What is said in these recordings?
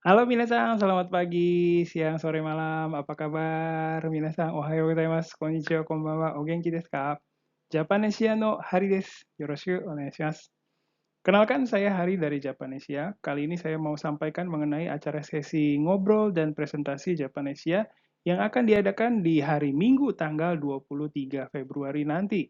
Halo minasan, selamat pagi, siang, sore, malam. Apa kabar? Minasan, ohayo gozaimasu, konnichiwa, konbanwa, o genki desu ka? Japanesia no Hari desu. Yoroshiku onegaishimasu. Kenalkan, saya Hari dari Japanesia. Kali ini saya mau sampaikan mengenai acara sesi ngobrol dan presentasi Japanesia yang akan diadakan di hari Minggu tanggal 23 Februari nanti.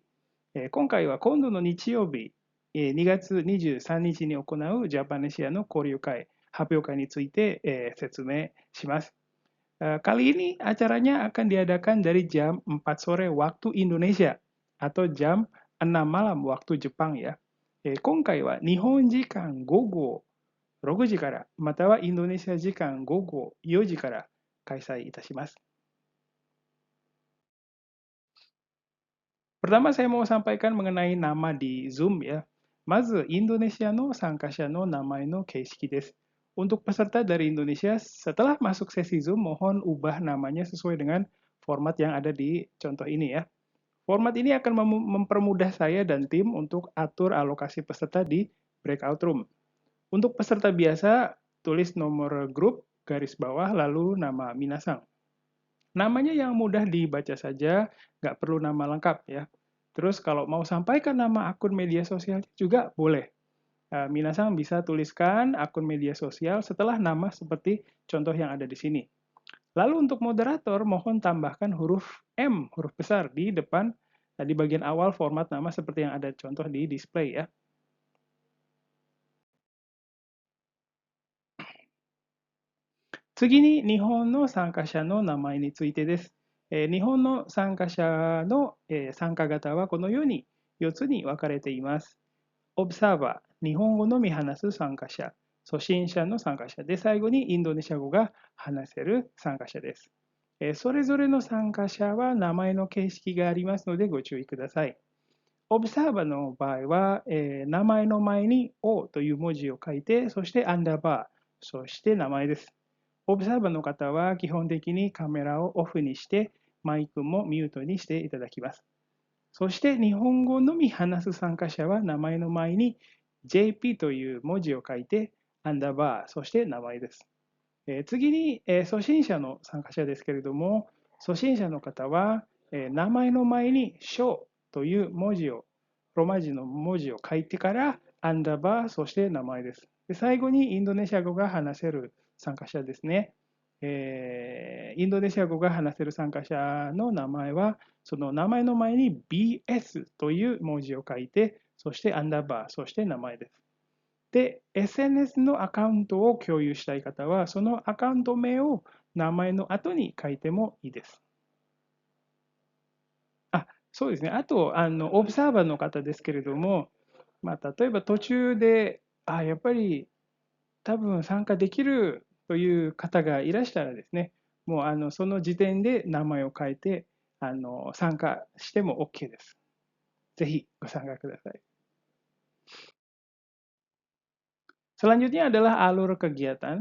今回は今度の日曜日、2月23日に行うジャパネシアの交流会、発表会について、説明します。Kali ini acaranya akan diadakan dari jam 4 sore waktu Indonesia atau jam 6 malam waktu Jepang ya. 今回は日本時間午後6時からまたはインドネシア時間午後4時から開催いたします。Pertama saya mau sampaikan mengenai nama di Zoom ya. Mazu, Indonesia no sankasha no namae no keishiki desu. Untuk peserta dari Indonesia, setelah masuk sesi Zoom, mohon ubah namanya sesuai dengan format yang ada di contoh ini ya. Format ini akan mempermudah saya dan tim untuk atur alokasi peserta di breakout room. Untuk peserta biasa, tulis nomor grup, garis bawah, lalu nama minasang. Namanya yang mudah dibaca saja, nggak perlu nama lengkap ya. Terus kalau mau sampaikan nama akun media sosial juga boleh. Minasang bisa tuliskan akun media sosial setelah nama seperti contoh yang ada di sini. Lalu untuk moderator, mohon tambahkan huruf M, huruf besar di depan, di bagian awal format nama seperti yang ada contoh di display ya. 次に日本の参加者の名前についてです。日本の参加者の参加型はこのように4つに分かれています。オブサーバー、日本語のみ話す参加者、初心者の参加者で、最後にインドネシア語が話せる参加者です。それぞれの参加者は名前の形式がありますのでご注意ください。オブサーバーの場合は、名前の前に O という文字を書いて、そしてアンダーバー、そして名前です。オブサーバーの方は基本的にカメラをオフにして、マイクもミュートにしていただきます。そして日本語のみ話す参加者は名前の前に JP という文字を書いて、アンダーバー、そして名前です。次に、初心者の参加者ですけれども、初心者の方は、名前の前に小という文字を、ローマ字の文字を書いてから、アンダーバー、そして名前です。で最後にインドネシア語が話せる参加者ですね。インドネシア語が話せる参加者の名前は、その名前の前に BS という文字を書いて、そしてアンダーバー、そして名前です。で、SNS のアカウントを共有したい方は、そのアカウント名を名前の後に書いてもいいです。そうですね。あと、オブサーバーの方ですけれども、例えば途中で、やっぱり多分参加できるという方がいらしたらですね、もうその時点で名前を変えて参加しても OK です。ぜひご参加ください。Selanjutnya adalah alur kegiatan,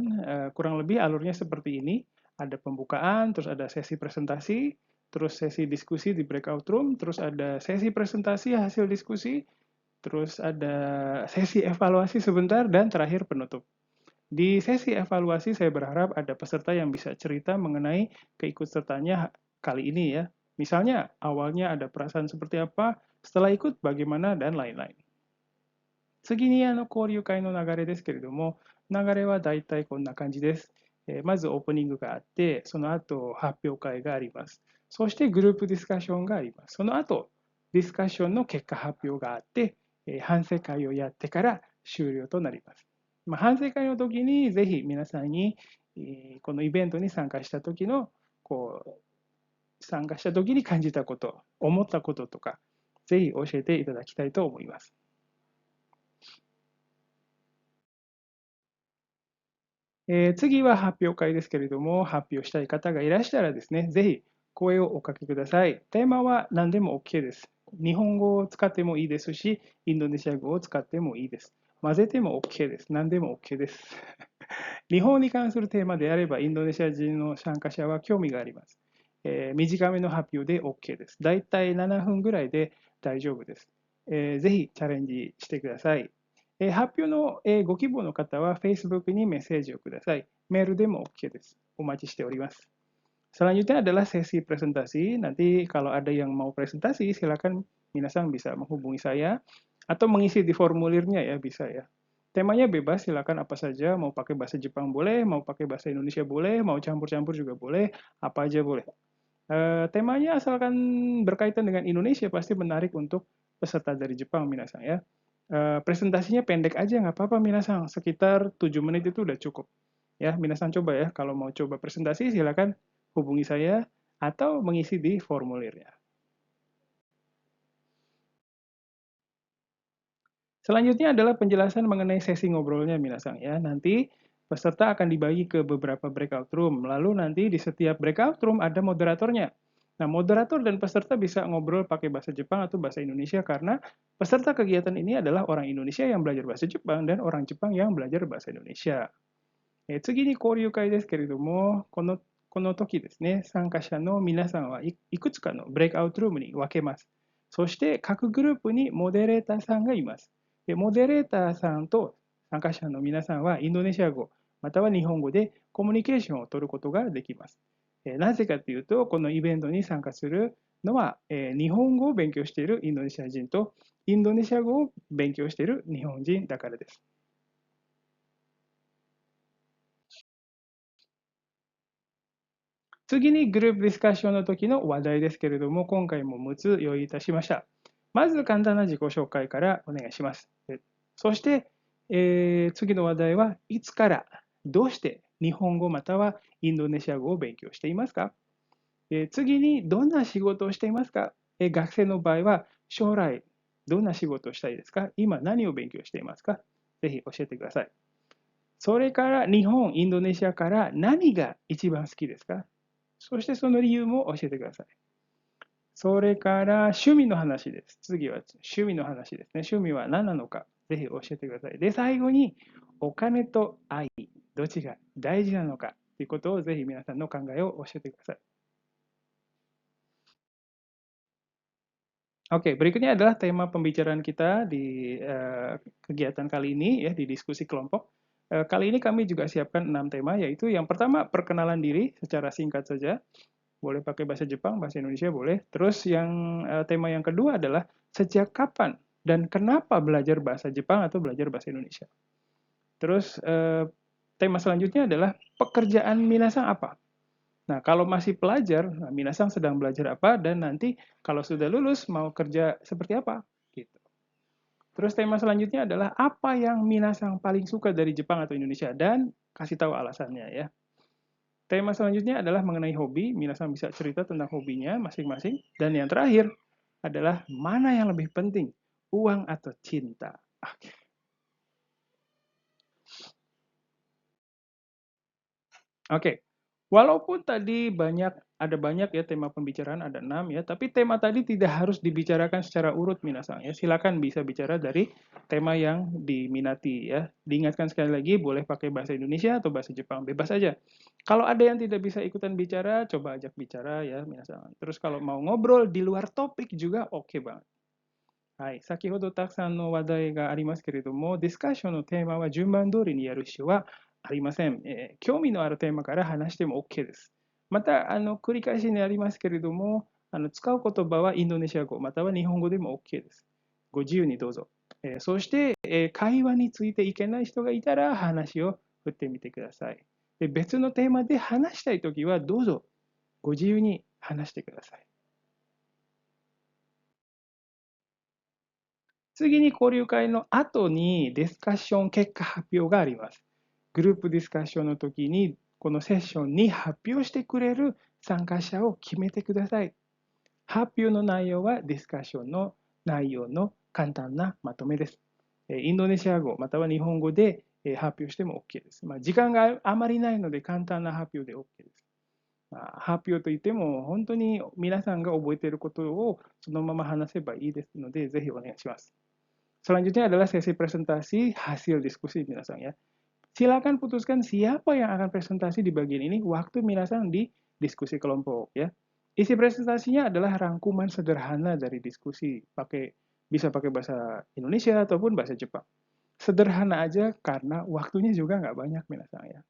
kurang lebih alurnya seperti ini. Ada pembukaan, terus ada sesi presentasi, terus sesi diskusi di breakout room, terus ada sesi presentasi hasil diskusi, terus ada sesi evaluasi sebentar, dan terakhir penutup. Di sesi evaluasi saya berharap ada peserta yang bisa cerita mengenai keikutsertanya kali ini ya. Misalnya awalnya ada perasaan seperti apa, setelah ikut bagaimana, dan lain-lain. 次に交流会の流れですけれども、流れはだいたいこんな感じです。まずオープニングがあって、その後発表会があります。そしてグループディスカッションがあります。その後、ディスカッションの結果発表があって、反省会をやってから終了となります。反省会の時にぜひ皆さんに、このイベントに参加した時の参加した時に感じたこと、思ったこととか、ぜひ教えていただきたいと思います。次は発表会ですけれども、発表したい方がいらしたらですね、ぜひ声をおかけください。テーマは何でも OK です。日本語を使ってもいいですし、インドネシア語を使ってもいいです。混ぜても OK です。何でも OK です。日本に関するテーマであれば、インドネシア人の参加者は興味があります。短めの発表で OK です。だいたい7分ぐらいで大丈夫です。ぜひチャレンジしてください。発表のご希望の方は Facebook にメッセージをください。メールでも OK です。お待ちしております。Selanjutnya adalah sesi presentasi. Nanti kalau ada yang mau presentasi, silakan minasan bisa menghubungi saya atau mengisi di formulirnya ya, bisa ya. Temanya bebas, silakan apa saja, mau pakai bahasa Jepang boleh, mau pakai bahasa Indonesia boleh, mau campur-campur juga boleh, apa aja boleh. Temanya asalkan berkaitan dengan Indonesia pasti menarik untuk peserta dari Jepang minasan ya. Presentasinya pendek aja nggak apa-apa minasan, sekitar 7 menit itu udah cukup. Ya, minasan coba ya, kalau mau coba presentasi silakan hubungi saya atau mengisi di formulirnya. Selanjutnya adalah penjelasan mengenai sesi ngobrolnya minasan ya. Nanti peserta akan dibagi ke beberapa breakout room. Lalu nanti di setiap breakout room ada moderatornya. Nah, moderator dan peserta bisa ngobrol pakai bahasa Jepang atau bahasa Indonesia karena peserta kegiatan ini adalah orang Indonesia yang belajar bahasa Jepang dan orang Jepang yang belajar bahasa Indonesia. 次に交流会ですけれども、この時ですね、参加者の皆さんはいくつかのブレイクアウトルームに分けます。そして各グループにモデレーターさんがいます。でモデレーターさんと参加者の皆さんはインドネシア語または日本語でコミュニケーションを取ることができます。なぜかというと、このイベントに参加するのは、日本語を勉強しているインドネシア人とインドネシア語を勉強している日本人だからです。次にグループディスカッションの時の話題ですけれども、今回も6つ用意いたしました。まず簡単な自己紹介からお願いします。そして、次の話題はいつからどうして日本語またはインドネシア語を勉強していますか。次にどんな仕事をしていますか。学生の場合は将来どんな仕事をしたいですか。今何を勉強していますか。ぜひ教えてください。それから日本、インドネシアから何が一番好きですか。そしてその理由も教えてください。それから趣味の話です。次は趣味の話ですね。趣味は何なのか、ぜひ教えてください。で、最後にお金と愛、どっちが大事なのかということをぜひ皆さんの考えを教えてください。Oke, berikutnya adalah tema pembicaraan kita di kegiatan kali ini ya di diskusi kelompok. Kali ini kami juga siapkan 6 tema, yaitu yang pertama perkenalan diri secara singkat saja. Boleh pakai bahasa Jepang, bahasa Indonesia boleh. Terus yang tema yang kedua adalah sejak kapan dan kenapa belajar bahasa Jepang atau belajar bahasa Indonesia. Terus tema selanjutnya adalah pekerjaan minasang apa. Nah, kalau masih pelajar, nah, minasang sedang belajar apa dan nanti kalau sudah lulus mau kerja seperti apa gitu. Terus tema selanjutnya adalah apa yang minasang paling suka dari Jepang atau Indonesia dan kasih tahu alasannya ya. Tema selanjutnya adalah mengenai hobi. Minasan bisa cerita tentang hobinya masing-masing. Dan yang terakhir adalah mana yang lebih penting, uang atau cinta. Oke, walaupun tadi ada banyak ya tema pembicaraan, ada 6 ya, tapi tema tadi tidak harus dibicarakan secara urut minasang ya. Silakan bisa bicara dari tema yang diminati ya. Diingatkan sekali lagi, boleh pakai bahasa Indonesia atau bahasa Jepang, bebas aja. Kalau ada yang tidak bisa ikutan bicara, coba ajak bicara ya minasang. Terus kalau mau ngobrol di luar topik juga oke banget. はい、先ほどたくさんの話題がありますけれども、ディスカッションのテーマは順番通りにやる必要はありません。興味のあるテーマから話しても OK です。また、繰り返しになりますけれども、使う言葉はインドネシア語、または日本語でも OK です。ご自由にどうぞ。そして、会話についていけない人がいたら話を振ってみてください。別のテーマで話したいときはどうぞご自由に話してください。次に交流会の後にディスカッション結果発表があります。グループディスカッションの時にこのセッションに発表してくれる参加者を決めてください。発表の内容はディスカッションの内容の簡単なまとめです。インドネシア語または日本語で発表しても OK です。時間があまりないので簡単な発表で OK です。発表といっても本当に皆さんが覚えていることをそのまま話せばいいですので、ぜひお願いします。Selanjutnya adalah sesi presentasi hasil diskusi minasan ya. Silakan putuskan siapa yang akan presentasi di bagian ini waktu minasan di diskusi kelompok ya. Isi presentasinya adalah rangkuman sederhana dari diskusi, bisa pakai bahasa Indonesia ataupun bahasa Jepang. sederhana aja karena waktunya juga nggak banyak皆さんや。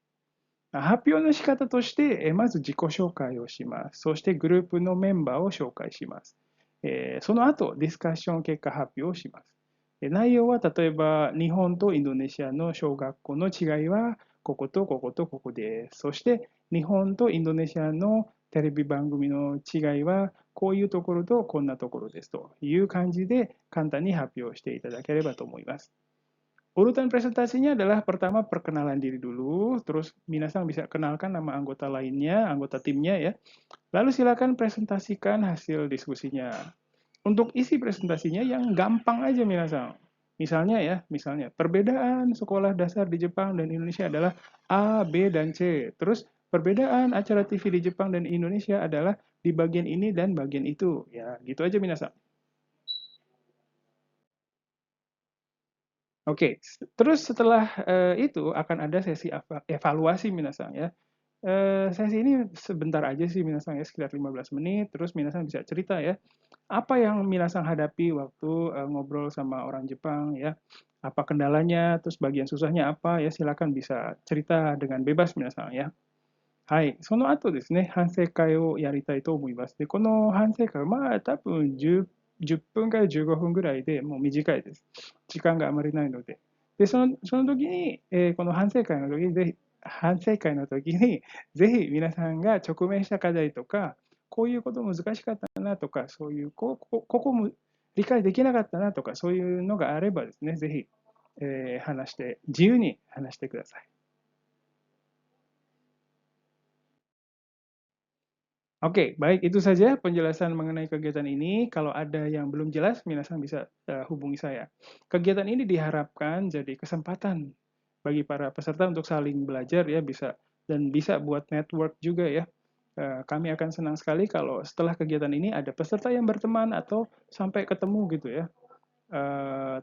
発表の仕方として、まず自己紹介をします。そしてグループのメンバーを紹介します。その後、ディスカッション結果発表をします。内容は例えば日本とインドネシアの小学校の違いはこことこことここです。そして日本とインドネシアのテレビ番組の違いはこういうところとこんなところですという感じで簡単に発表していただければと思います。Urutan presentasinya adalah pertama perkenalan diri dulu, terus Minasang bisa kenalkan nama anggota lainnya, anggota timnya ya. Lalu silakan presentasikan hasil diskusinya. Untuk isi presentasinya yang gampang aja Minasang. Misalnya ya, misalnya perbedaan sekolah dasar di Jepang dan Indonesia adalah A, B, dan C. Terus perbedaan acara TV di Jepang dan Indonesia adalah di bagian ini dan bagian itu. Ya, gitu aja Minasang. Oke, terus setelah itu akan ada sesi evaluasi Minasang ya. Sesi ini sebentar aja sih Minasang ya, sekitar 15 menit, terus Minasang bisa cerita ya, apa yang Minasang hadapi waktu ngobrol sama orang Jepang ya, apa kendalanya, terus bagian susahnya apa ya, silakan bisa cerita dengan bebas Minasang ya. はい、その後ですね、反省会をやりたいと思います。で、この反省会は、まあ、多分10分から15分ぐらいでもう短いです。時間があまりないので。で、その時に、この反省会の時に、ぜひ皆さんが直面した課題とか、こういうこと難しかったなとか、そういう、ここも理解できなかったなとか、そういうのがあればですね、ぜひ、自由に話してください。Oke, baik itu saja penjelasan mengenai kegiatan ini. Kalau ada yang belum jelas, minasan bisa hubungi saya. Kegiatan ini diharapkan jadi kesempatan bagi para peserta untuk saling belajar ya bisa dan bisa buat network juga ya. Kami akan senang sekali kalau setelah kegiatan ini ada peserta yang berteman atau sampai ketemu gitu ya.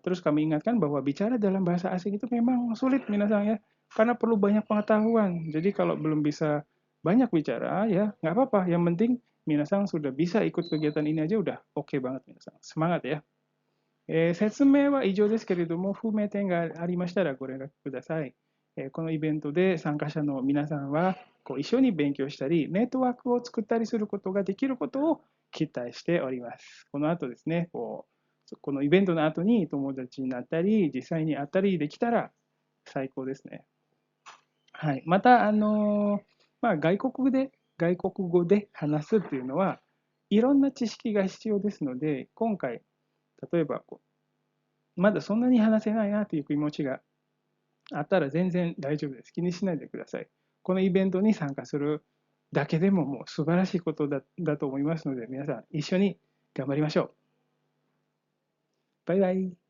Terus kami ingatkan bahwa bicara dalam bahasa asing itu memang sulit minasang ya, karena perlu banyak pengetahuan. Jadi kalau belum bisa banyak bicara ya nggak apa-apa. Yang penting minasang sudah bisa ikut kegiatan ini aja udah oke banget minasang. Semangat ya. 説明は以上ですけれども、不明点がありましたらご連絡ください。このイベントで参加者の皆さんはこう一緒に勉強したり、ネットワークを作ったりすることができることを期待しております。この後ですね、このイベントの後に友達になったり、実際に会ったりできたら最高ですね。はい。また、まあ、外国語で話すっていうのは、いろんな知識が必要ですので、今回、例えばまだそんなに話せないなという気持ちがあったら全然大丈夫です。気にしないでください。このイベントに参加するだけでももう素晴らしいことだと思いますので、皆さん一緒に頑張りましょう。バイバイ。